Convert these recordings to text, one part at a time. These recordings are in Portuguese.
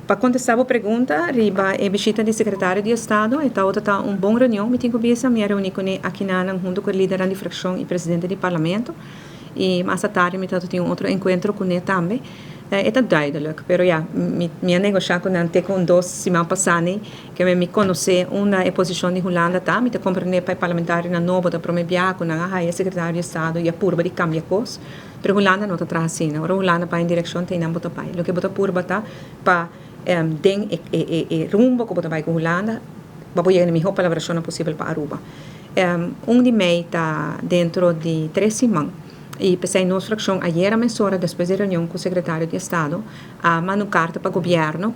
Para contestar a pergunta, riba a visita do secretário de Estado, então está uma boa reunião, me tenho que me reunir com ele aqui junto com o líder da fração e presidente do parlamento, e mais tarde me tenho outro encontro com ele também. É duidelijk, pero minha negociar com ele com 2 semanas passadas, que me conhece uma posição de Holanda tá, me te compreender para parlamentar na novo da promebiar com a secretário de Estado e a purba de cambia coisas, pero Holanda não está trazendo, agora Holanda para em direção tem não botar pai, o que botar purba tá para den rumbo que botar pai com Holanda, para poder a melhor colaboração possível para Aruba. De mei está dentro de 3 semanas. E pensei em nossa fração, ayer a mesura, depois da reunião com o secretário de Estado, a mandar carta para o governo,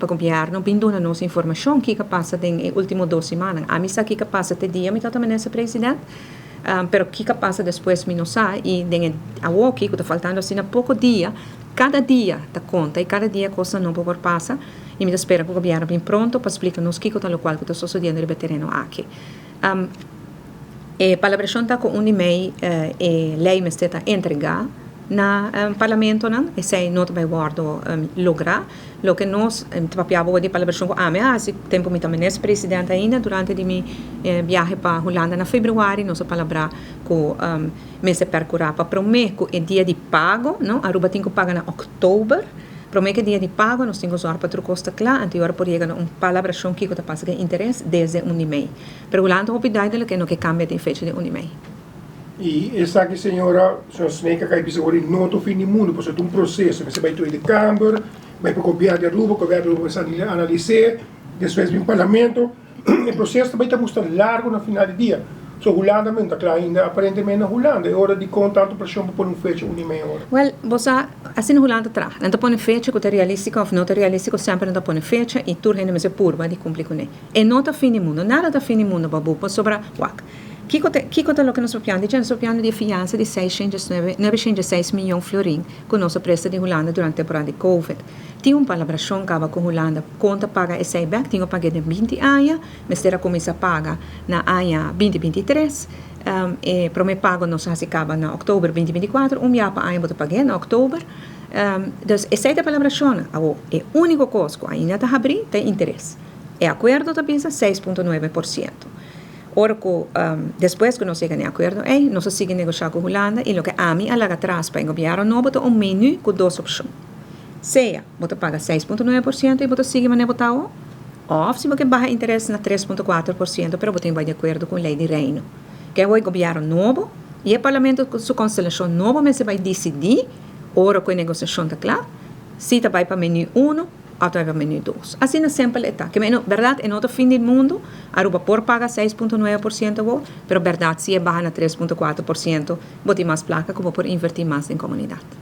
vindo a nossa informação que passa nas últimas 2 semanas. A mim sabe que passa até dia, me também nessa presidente, pero que passa depois, me não sabe, e a o que está faltando assim, há pouco dia, cada dia está conta, e cada dia coisa nova por passa, e me espera que o governo bem pronto para explicar-nos o que está local que está sucedendo no terreno aqui. A palabração está com e-mail e lei me está entregar na parlamento e sei não vai guardo lograr lo que nós papiava de palabração com esse tempo me também é presidente ainda durante de minha viagem para Holanda na fevereiro nós palabra com me se percurar para prometo o dia de pago não Aruba tem que pagar na outubro prometo que dia de pago nós temos que usar para costa claro anterior por chegar uma palabração que está passando interesse desde e-mail pero Holanda opidade que não que cambia de fecha de e-mail. E essa aqui, senhora Sneka, que precisa agora não estou fim do mundo, porque é um processo. Você vai ter de Câmara, vai para copiar de Aruba, o governo vai analisar, depois vem o parlamento. O processo também está muito largo no final do dia. So, Holanda está claro ainda, aparentemente na Holanda. É hora de contato para chamar por fecha, meia hora. Well, você, assim na Holanda traz. Não está pondo fecha, que é realístico ou não é realístico, sempre não está pondo fecha e tudo ainda é purba de cumprir com ele. E não está fim do mundo, nada está fim do mundo, babu, sobre WAC. Que conta lo que nós piano? Nós piano de fiança de 906 milhões de florins com nossa presta de Holanda durante a temporada de Covid. Tinha uma palabração que com Holanda conta paga esse back, tinha pagar de 20 anos, mas era começa a pagar na ano 2023. E para me pago nós acaba na outubro 2024, dia para ano para pagar na outubro. Então, essa é a palabração. É o único coisa que ainda está abrindo tem interesse. É acordo da pisa 6,9%. Ora, depois que nós chegamos a acordo, nós seguimos negociar com a Holanda e o que a mim alaga atrás para o governo não botar menu com 2 opções. Seja, você paga 6,9% e você sigue a botar ou se você barra interesse na 3,4%, pero você vai de acordo com a lei de reino. Que é o governo novo e o parlamento com sua constelação nova, mas você vai decidir, ora com a negociação está clara, se você vai para menu 1, até menu 2. Assim é sempre está. Que verdade, em outro fim do mundo, Aruba por paga 6,9%, pero verdade, se é barra na 3,4%, bote mais placa como por invertir mais em comunidade.